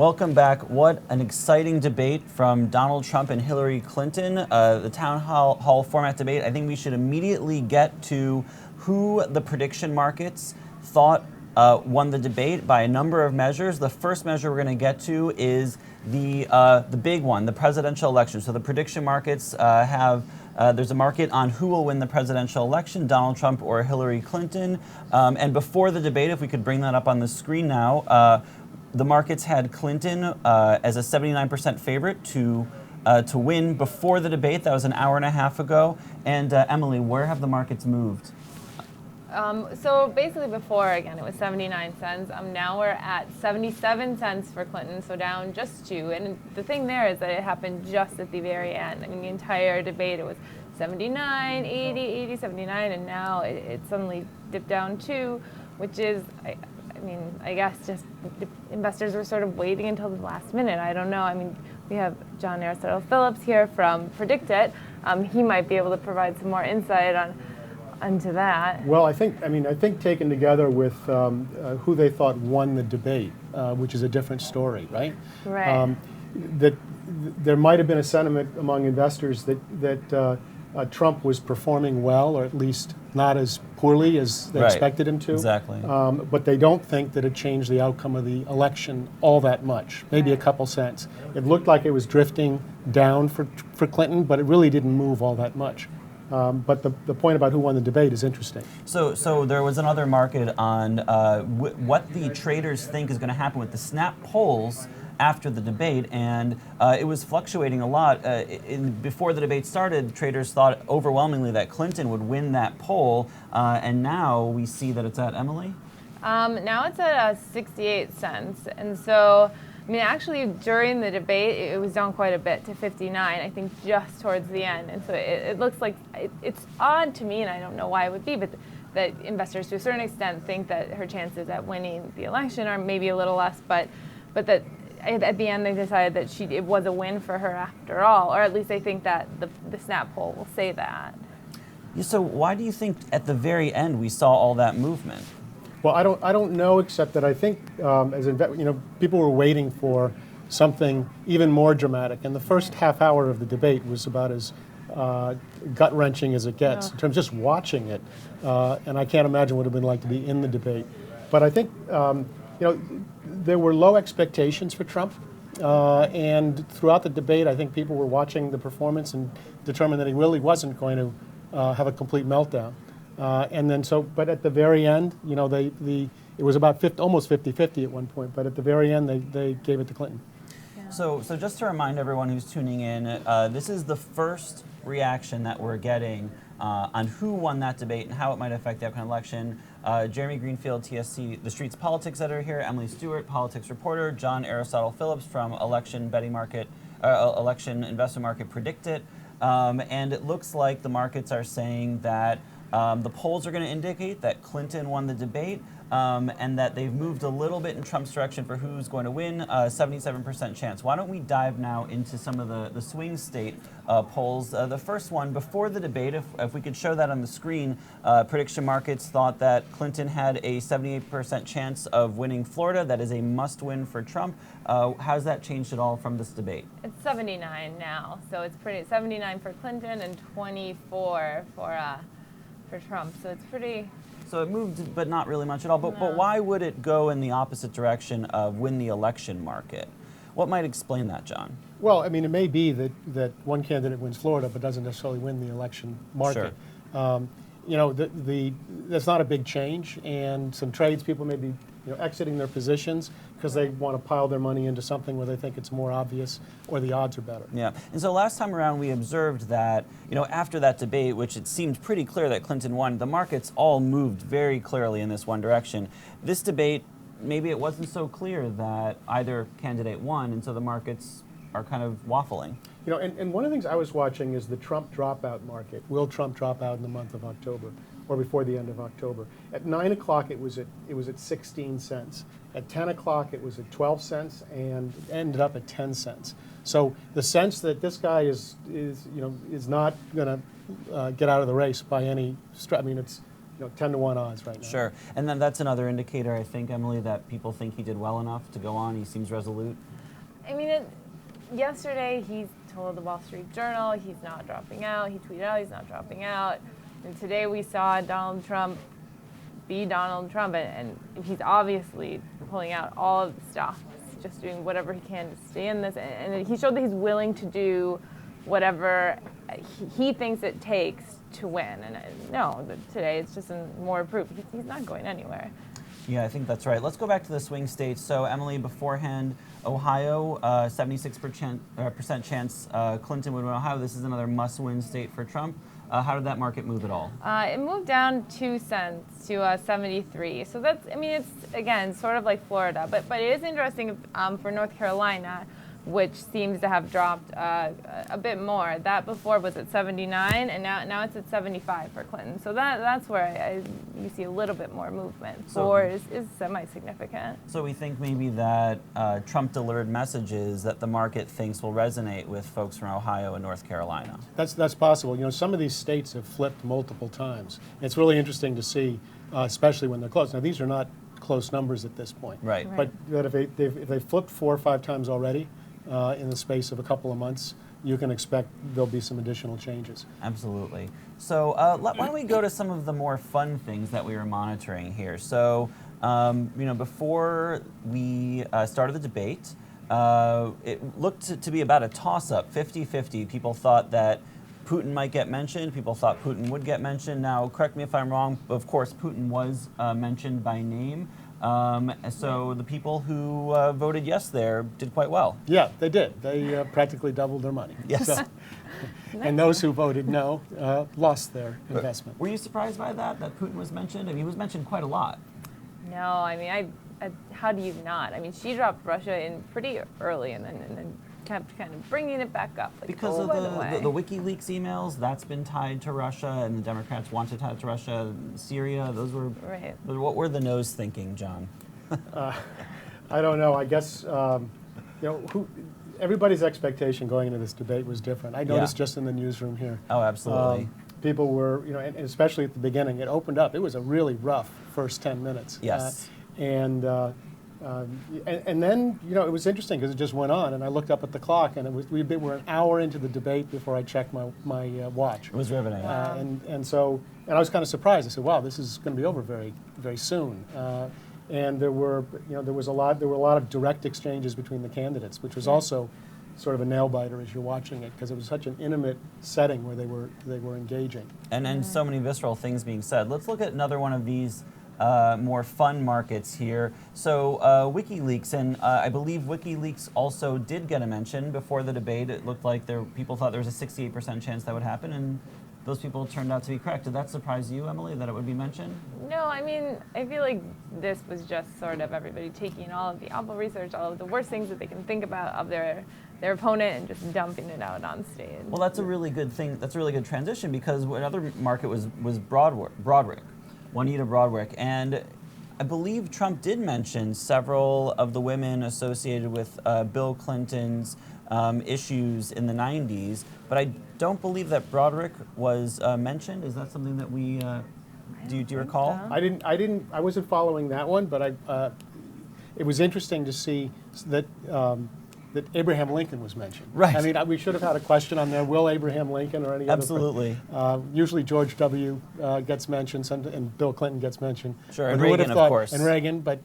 Welcome back. What an exciting debate from Donald Trump and Hillary Clinton. The town hall format debate. I think we should immediately get to who the prediction markets thought won the debate by a number of measures. The first measure we're going to get to is the big one, the presidential election. So the prediction markets there's a market on who will win the presidential election, Donald Trump or Hillary Clinton. And before the debate, if we could bring that up on the screen now, the markets had Clinton as a 79% favorite to win before the debate. That was an hour and a half ago. And Emily, where have the markets moved? So basically before, again, it was 79 cents. Now we're at 77 cents for Clinton, so down just 2. And the thing there is that it happened just at the very end. I mean, the entire debate, it was 79, 80, 80, 79, and now it suddenly dipped down 2, which is, I guess just investors were sort of waiting until the last minute. I don't know. I mean, we have John Aristotle Phillips here from PredictIt. He might be able to provide some more insight onto that. Well, I think taken together with who they thought won the debate, which is a different story, right? Right. That there might have been a sentiment among investors that Trump was performing well, or at least not as poorly as they expected him to. Exactly. But they don't think that it changed the outcome of the election all that much, maybe a couple cents. It looked like it was drifting down for Clinton, but it really didn't move all that much. But the point about who won the debate is interesting. So there was another market on what the traders think is going to happen with the snap polls after the debate, and it was fluctuating a lot. Before the debate started, traders thought overwhelmingly that Clinton would win that poll, and now we see that it's at Emily? Now it's at 68 cents, and so I mean, actually, during the debate, it was down quite a bit to 59, I think, just towards the end. And so it looks like it's odd to me, and I don't know why it would be, but that investors, to a certain extent, think that her chances at winning the election are maybe a little less, but that at the end they decided that it was a win for her after all, or at least they think that the snap poll will say that. So why do you think at the very end we saw all that movement? Well, I don't know, except that I think people were waiting for something even more dramatic, and the first half hour of the debate was about as gut wrenching as it gets in terms of just watching it, and I can't imagine what it would have been like to be in the debate. But I think there were low expectations for Trump, and throughout the debate, I think people were watching the performance and determined that he really wasn't going to have a complete meltdown. But at the very end, it was about almost 50-50 at one point. But at the very end, they gave it to Clinton. Yeah. So just to remind everyone who's tuning in, this is the first reaction that we're getting on who won that debate and how it might affect the upcoming election. Jeremy Greenfield, TSC, The Street's politics editor here, Emily Stewart, politics reporter, John Aristotle Phillips from election investment market PredictIt, and it looks like the markets are saying that the polls are going to indicate that Clinton won the debate, and that they've moved a little bit in Trump's direction for who's going to win, 77% chance. Why don't we dive now into some of the swing state polls? The first one, before the debate, if we could show that on the screen, prediction markets thought that Clinton had a 78% chance of winning Florida. That is a must-win for Trump. How's that changed at all from this debate? It's 79 now, so it's 79 for Clinton and 24 for Trump, so it's pretty. So it moved, but not really much at all. But why would it go in the opposite direction of win the election market? What might explain that, John? Well, I mean, it may be that one candidate wins Florida, but doesn't necessarily win the election market. Sure. That's not a big change, and some trades people may be exiting their positions because they want to pile their money into something where they think it's more obvious or the odds are better. Yeah, and so last time around we observed that, after that debate, which it seemed pretty clear that Clinton won, the markets all moved very clearly in this one direction. This debate, maybe it wasn't so clear that either candidate won, and so the markets are kind of waffling. And one of the things I was watching is the Trump dropout market. Will Trump drop out in the month of October or before the end of October? At 9 o'clock, it was at 16 cents. At 10 o'clock, it was at 12 cents and ended up at 10 cents. So the sense that this guy is not going to get out of the race by any stretch. I mean, 10 to 1 odds right now. Sure. And then that's another indicator, I think, Emily, that people think he did well enough to go on. He seems resolute. I mean, yesterday he told the Wall Street Journal he's not dropping out. He tweeted out he's not dropping out. And today we saw Donald Trump be Donald Trump, and he's obviously pulling out all of the stops, just doing whatever he can to stay in this. And he showed that he's willing to do whatever he thinks it takes to win. And no, today it's just more proof. He's not going anywhere. Yeah, I think that's right. Let's go back to the swing states. So, Emily, beforehand, Ohio, 76% chance Clinton would win Ohio. This is another must-win state for Trump. How did that market move at all? It moved down 2 cents to 73. So that's, I mean, it's, again, sort of like Florida. But it is interesting for North Carolina, which seems to have dropped a bit more. That before was at 79, and now it's at 75 for Clinton. So that's where you see a little bit more movement. So- 4 is semi-significant. So we think maybe that Trump delivered messages that the market thinks will resonate with folks from Ohio and North Carolina. That's possible. Some of these states have flipped multiple times. It's really interesting to see, especially when they're close. Now, these are not close numbers at this point. Right. Right. But if they flipped 4 or 5 times already in the space of a couple of months, you can expect there'll be some additional changes. Absolutely. So why don't we go to some of the more fun things that we were monitoring here? So, before we started the debate, it looked to be about a toss-up, 50-50. People thought that Putin might get mentioned. People thought Putin would get mentioned. Now, correct me if I'm wrong. Of course, Putin was mentioned by name. So the people who voted yes there did quite well. Yeah, they did. They practically doubled their money. Yes. So, and those who voted no lost their investment. Were you surprised by that Putin was mentioned? I mean, he was mentioned quite a lot. No, I mean, how do you not? I mean, she dropped Russia in pretty early and then kept kind of bringing it back up. Like, Because oh, of by the way. the WikiLeaks emails, that's been tied to Russia, and the Democrats want to tie it to Russia. Syria, those were. Right. What were the no's thinking, John? I don't know. I guess everybody's expectation going into this debate was different. I noticed just in the newsroom here. Oh, absolutely. People were, and especially at the beginning, it opened up. It was a really rough first 10 minutes. Yes. And then, it was interesting because it just went on, and I looked up at the clock, and we were an hour into the debate before I checked my watch. It was riveting. And I was kind of surprised. I said, "Wow, this is going to be over very, very soon." And there were a lot of direct exchanges between the candidates, which was also sort of a nail biter as you're watching it because it was such an intimate setting where they were engaging. And so many visceral things being said. Let's look at another one of these more fun markets here. So WikiLeaks, and I believe WikiLeaks also did get a mention before the debate. It looked like people thought there was a 68% chance that would happen, and those people turned out to be correct. Did that surprise you, Emily, that it would be mentioned? No, I mean, I feel like this was just sort of everybody taking all of the awful research, all of the worst things that they can think about of their opponent and just dumping it out on stage. Well, that's a really good thing. That's a really good transition because another market was Broadrick, Juanita Broadrick. And I believe Trump did mention several of the women associated with Bill Clinton's issues in the 90s, but I don't believe that Broadrick was mentioned. Is that something that we do you recall? So. I wasn't following that one, but it was interesting to see that that Abraham Lincoln was mentioned. Right. I mean, we should have had a question on there. Will Abraham Lincoln or any Absolutely. other? Usually George W. Gets mentioned, and Bill Clinton gets mentioned. Sure, But and who would have Reagan, of thought- course. And Reagan, but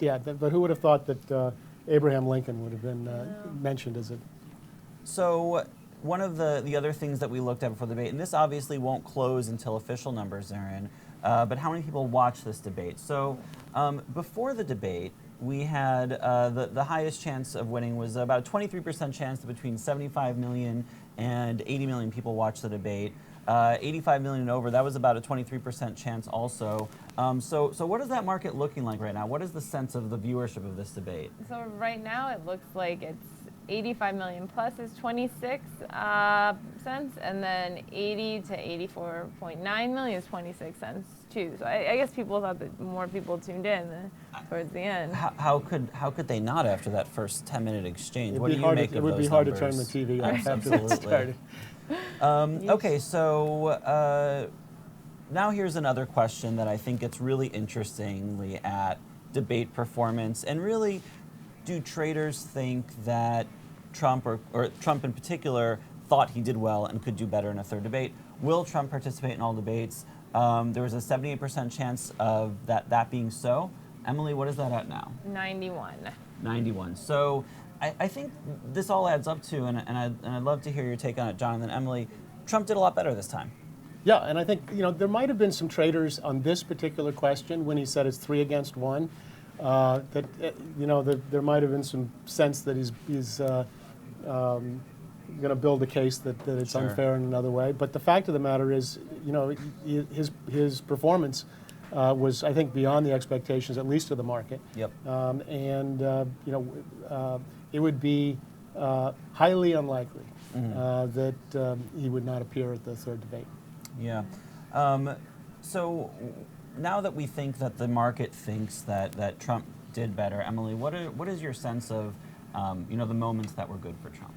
who would have thought that Abraham Lincoln would have been mentioned as a... So one of the other things that we looked at before the debate, and this obviously won't close until official numbers are in, but how many people watch this debate? So before the debate, we had the highest chance of winning was about a 23% chance that between 75 million and 80 million people watched the debate. 85 million and over, that was about a 23% chance also. So what is that market looking like right now? What is the sense of the viewership of this debate? So right now it looks like it's 85 million plus is 26 cents, and then 80 to 84.9 million is 26 cents too. So I guess people thought that more people tuned in towards the end. How could they not after that first 10-minute exchange? What do you make of those It would be hard to turn the TV off after that Absolutely. started. Okay, so now here's another question that I think gets really interestingly at debate performance. And really, do traders think that Trump, or Trump in particular, thought he did well and could do better in a third debate? Will Trump participate in all debates? There was a 78% chance of that being so. Emily, what is that at now? 91. 91. So I think this all adds up to, and I'd love to hear your take on it, John and Emily, Trump did a lot better this time. Yeah, and I think there might have been some traders on this particular question when he said it's 3 against 1. There might have been some sense that he's going to build a case that it's Sure. unfair in another way. But the fact of the matter is, his performance was, I think, beyond the expectations, at least of the market. Yep. It would be highly unlikely that he would not appear at the third debate. Yeah. So now that we think that the market thinks that Trump did better, Emily, what is your sense of the moments that were good for Trump?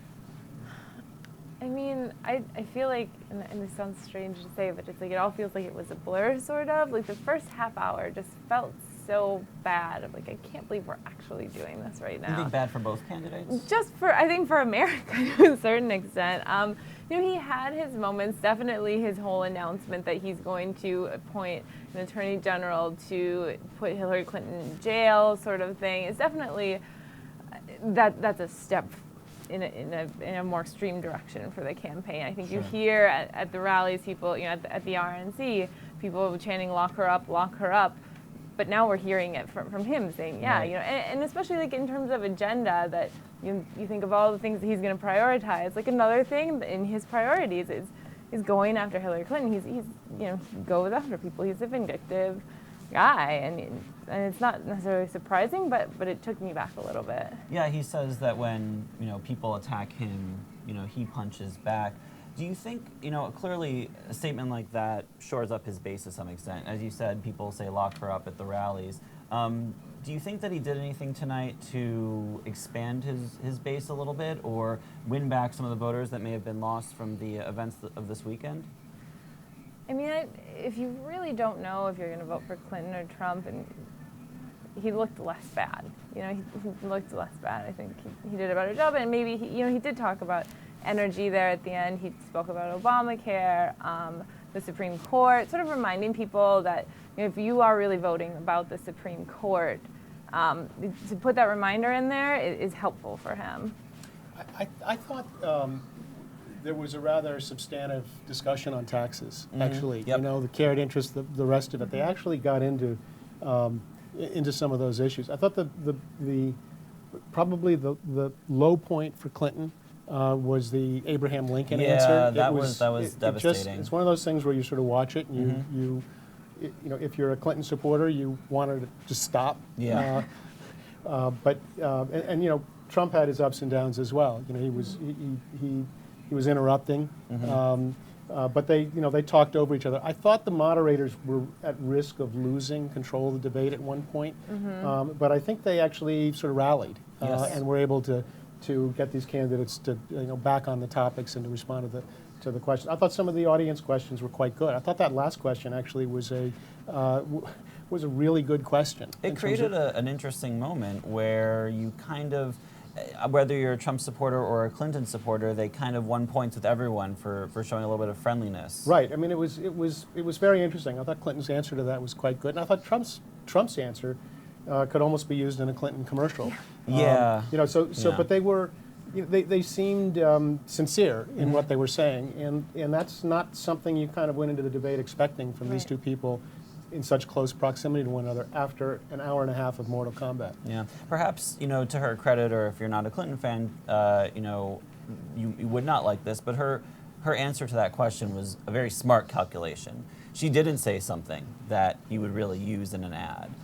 I mean, I feel like, and this sounds strange to say, but it's like it all feels like it was a blur, sort of. Like the first half hour just felt so bad. I'm like, I can't believe we're actually doing this right now. You think bad for both candidates? Just I think for America to a certain extent. He had his moments, definitely his whole announcement that he's going to appoint an attorney general to put Hillary Clinton in jail, sort of thing. It's definitely, that's a step in a more extreme direction for the campaign. I think Sure. you hear at the rallies, people, at the RNC, people chanting lock her up," but now we're hearing it from him saying, yeah, Right. and especially like in terms of agenda, that you think of all the things that he's going to prioritize. Like another thing in his priorities is going after Hillary Clinton. He's he goes after people. He's a vindictive guy, and it's not necessarily surprising, but it took me back a little bit. Yeah, he says that when people attack him, he punches back. Do you think clearly a statement like that shores up his base to some extent? As you said, people say lock her up at the rallies. Do you think that he did anything tonight to expand his base a little bit, or win back some of the voters that may have been lost from the events of this weekend? I mean, if you really don't know if you're going to vote for Clinton or Trump, and he looked less bad. He looked less bad. I think he did a better job, and maybe he did talk about energy there at the end. He spoke about Obamacare, the Supreme Court, sort of reminding people that if you are really voting about the Supreme Court, to put that reminder in there is helpful for him. I thought there was a rather substantive discussion on taxes, actually. Yep. The carried interest, the rest of it. They actually got into some of those issues. I thought probably the low point for Clinton was the Abraham Lincoln answer. Yeah, that was devastating. It's one of those things where you sort of watch it and you if you're a Clinton supporter, you want it to stop. Yeah. But Trump had his ups and downs as well. He was interrupting, but they talked over each other. I thought the moderators were at risk of losing control of the debate at one point, but I think they actually sort of rallied Yes. and were able to get these candidates to back on the topics and to respond to the questions. I thought some of the audience questions were quite good. I thought that last question actually was a really good question. It created an interesting moment where you kind of, whether you're a Trump supporter or a Clinton supporter, they kind of won points with everyone for showing a little bit of friendliness. Right. I mean, it was very interesting. I thought Clinton's answer to that was quite good, and I thought Trump's answer could almost be used in a Clinton commercial. Yeah. But they were. They seemed sincere in what they were saying, and that's not something you kind of went into the debate expecting from these two people in such close proximity to one another after an hour and a half of Mortal Kombat. Yeah. Perhaps, to her credit, or if you're not a Clinton fan, you would not like this, but her answer to that question was a very smart calculation. She didn't say something that you would really use in an ad,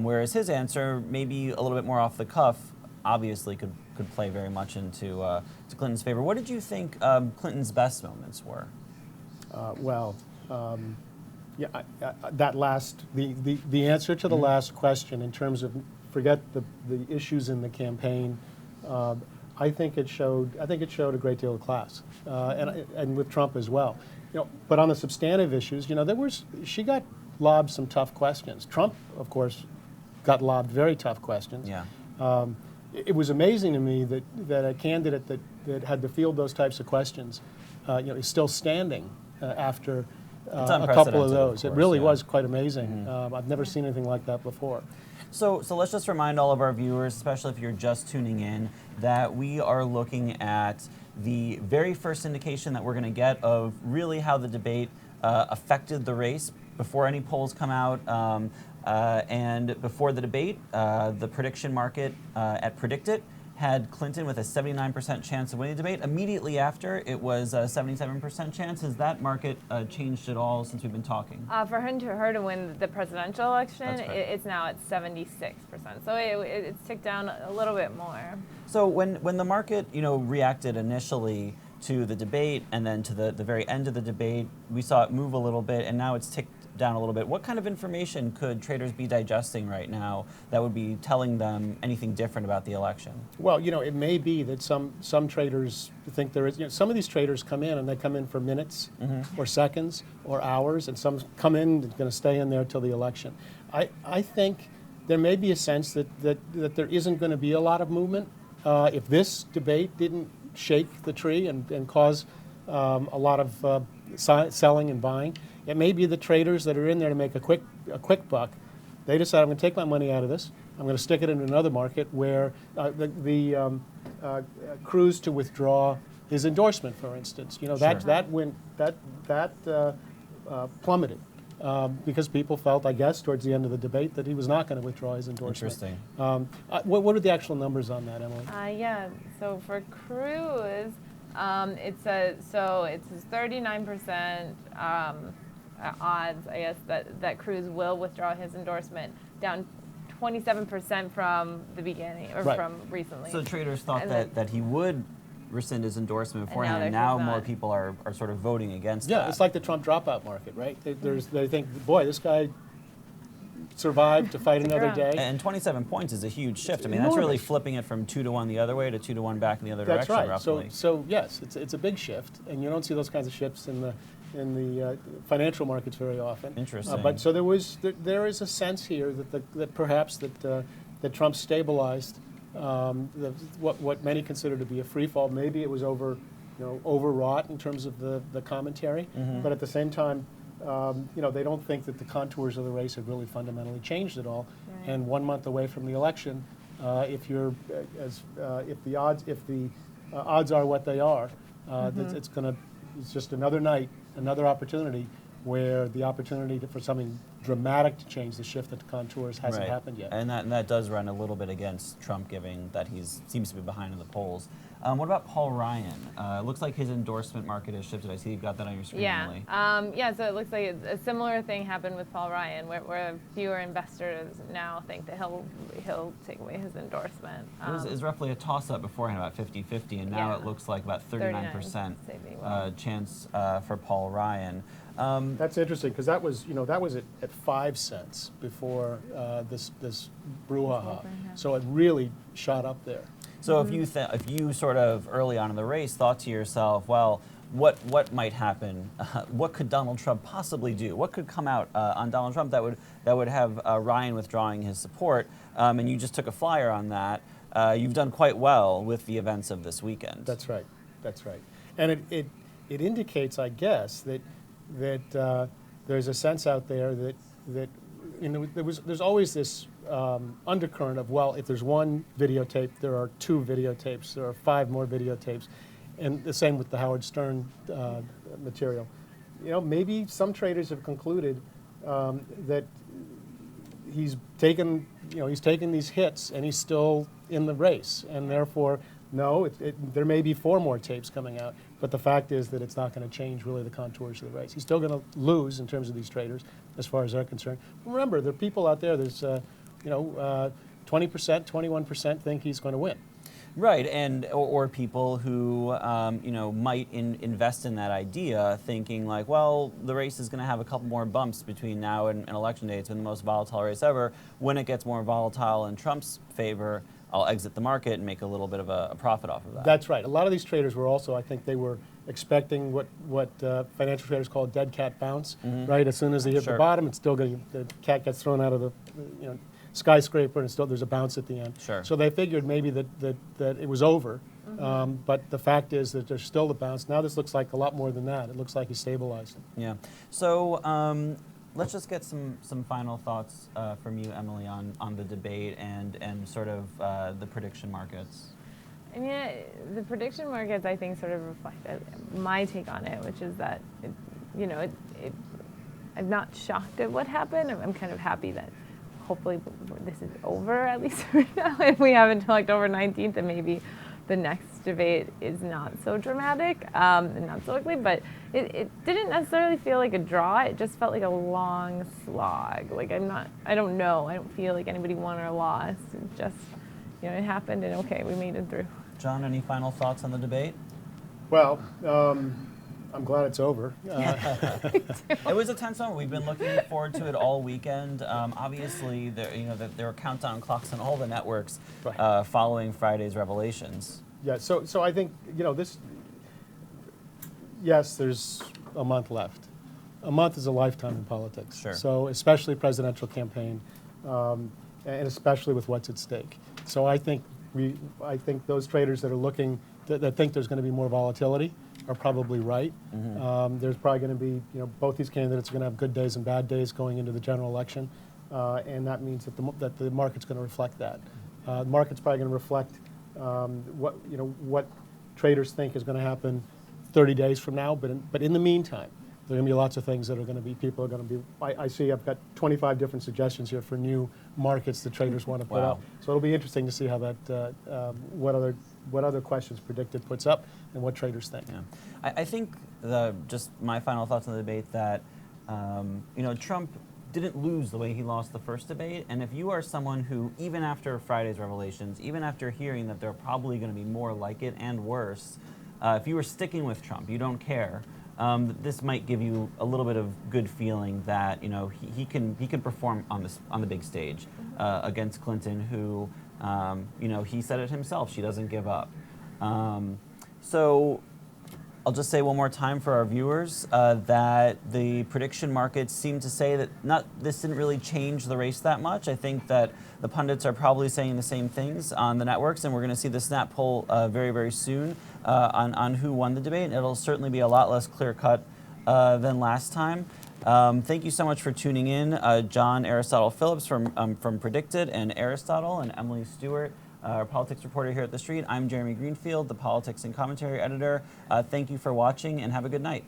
whereas his answer, maybe a little bit more off the cuff, obviously could play very much into to Clinton's favor. What did you think Clinton's best moments were? That last the answer to the last question in terms of forget the issues in the campaign. I think it showed a great deal of class, and with Trump as well. But on the substantive issues, she got lobbed some tough questions. Trump, of course, got lobbed very tough questions. Yeah. It was amazing to me that a candidate that had to field those types of questions, is still standing after a couple of unprecedented, those. of It really course, was quite amazing. I've never seen anything like that before. So let's just remind all of our viewers, especially if you're just tuning in, that we are looking at the very first indication that we're going to get of really how the debate affected the race before any polls come out. And before the debate, the prediction market at PredictIt had Clinton with a 79% chance of winning the debate. Immediately after, it was a 77% chance. Has that market changed at all since we've been talking? For her to win the presidential election, That's right. it's now at 76%. So it's ticked down a little bit more. So when the market reacted initially to the debate and then to the very end of the debate, we saw it move a little bit, and now it's ticked down a little bit. What kind of information could traders be digesting right now that would be telling them anything different about the election? Well, it may be that some traders think there is. Some of these traders come in and they come in for minutes or seconds or hours, and some come in and going to stay in there till the election. I think there may be a sense that there isn't going to be a lot of movement if this debate didn't shake the tree and cause a lot of selling and buying. It may be the traders that are in there to make a quick buck. They decide, I'm going to take my money out of this. I'm going to stick it in another market where the Cruz to withdraw his endorsement, for instance. That plummeted because people felt, I guess, towards the end of the debate that he was not going to withdraw his endorsement. Interesting. What are the actual numbers on that, Emily? Yeah. So for Cruz, it's 39% odds, I guess, that Cruz will withdraw his endorsement, down 27% from the beginning, or from recently. So traders thought And that he would rescind his endorsement beforehand, and now now he's more not. people are sort of voting against Yeah, that. it's like the Trump dropout market, right? They think, boy, this guy survived to fight another around. day. And 27 points is a huge shift. I mean, Enormous. that's really flipping it from 2-1 the other way to 2-1 back in the other That's direction, right. roughly. So yes, it's a big shift, and you don't see those kinds of shifts in the financial markets very often. Interesting. But so there is a sense here that perhaps that Trump stabilized what many consider to be a free fall. Maybe it was overwrought in terms of the commentary, but at the same time, they don't think that the contours of the race have really fundamentally changed at all. Right. And 1 month away from the election, if the odds are what they are, it's just another night, another opportunity where the opportunity for something dramatic to change the shift that the contours hasn't Right. happened yet. And that does run a little bit against Trump, given that he seems to be behind in the polls. What about Paul Ryan? It looks like his endorsement market has shifted. I see you've got that on your screen, Emily. So it looks like a similar thing happened with Paul Ryan, where fewer investors now think that he'll take away his endorsement. It was roughly a toss-up beforehand, about 50-50, and now Yeah. it looks like about 39% say they will. chance for Paul Ryan. That's interesting because that was at 5 cents before this brouhaha. So it really shot up there. So if you sort of early on in the race thought to yourself, well, what might happen? What could Donald Trump possibly do? What could come out on Donald Trump that would have Ryan withdrawing his support? And you just took a flyer on that. You've done quite well with the events of this weekend. That's right. That's right. And it indicates, I guess, that there's a sense out there that there's always this undercurrent of, well, if there's one videotape, there are 2 videotapes, there are 5 more videotapes, and the same with the Howard Stern material. Maybe some traders have concluded that he's taken these hits and he's still in the race, and therefore, no, there may be 4 more tapes coming out, but the fact is that it's not going to change really the contours of the race. He's still going to lose in terms of these traders, as far as they're concerned. Remember, there are people out there. There's 20%, 21% think he's going to win. Right, and or people who might invest in that idea, thinking like, well, the race is going to have a couple more bumps between now and election day. It's been the most volatile race ever. When it gets more volatile in Trump's favor, I'll exit the market and make a little bit of a profit off of that. That's right. A lot of these traders were also, I think they were expecting what financial traders call a dead cat bounce, right? As soon as they hit Sure. the bottom, it's still going the cat gets thrown out of the skyscraper, and still there's a bounce at the end. Sure. So they figured maybe that it was over, but the fact is that there's still a bounce. Now this looks like a lot more than that. It looks like he's stabilized. Yeah. So let's just get some final thoughts from you, Emily, on the debate and sort of the prediction markets. I mean, the prediction markets, I think, sort of reflect my take on it, which is that, I'm not shocked at what happened. I'm kind of happy that hopefully this is over, at least for now, and we have until October 19th, and maybe the next debate is not so dramatic and not so ugly, but it didn't necessarily feel like a draw. It just felt like a long slog. Like I don't know. I don't feel like anybody won or lost. It just, it happened, and okay, we made it through. John, any final thoughts on the debate? Well, I'm glad it's over. It was a tense moment. We've been looking forward to it all weekend. Obviously, there were countdown clocks on all the networks Right. following Friday's revelations. Yeah, so I think, this, yes, there's a month left. A month is a lifetime in politics. Sure. So especially presidential campaign, and especially with what's at stake. So I think those traders that are looking, that think there's going to be more volatility are probably right. There's probably going to be, both these candidates are going to have good days and bad days going into the general election, and that means that the market's going to reflect that. The market's probably going to reflect what traders think is going to happen 30 days from now. But in the meantime, there are going to be lots of things that are going to be, people are going to be, I see I've got 25 different suggestions here for new markets that traders want to put Wow. up. So it'll be interesting to see how that, what other questions Predicted puts up and what traders think. Yeah. I think just my final thoughts on the debate that, Trump didn't lose the way he lost the first debate. And if you are someone who, even after Friday's revelations, even after hearing that there are probably going to be more like it and worse, if you were sticking with Trump, you don't care, this might give you a little bit of good feeling that he can perform on the big stage against Clinton, who he said it himself, she doesn't give up. So I'll just say one more time for our viewers that the prediction markets seem to say that this didn't really change the race that much. I think that the pundits are probably saying the same things on the networks, and we're going to see the snap poll very, very soon on who won the debate. It'll certainly be a lot less clear-cut than last time. Thank you so much for tuning in, John Aristotle Phillips from Predicted and Aristotle, and Emily Stewart, our politics reporter here at The Street. I'm Jeremy Greenfield, the politics and commentary editor. Thank you for watching, and have a good night.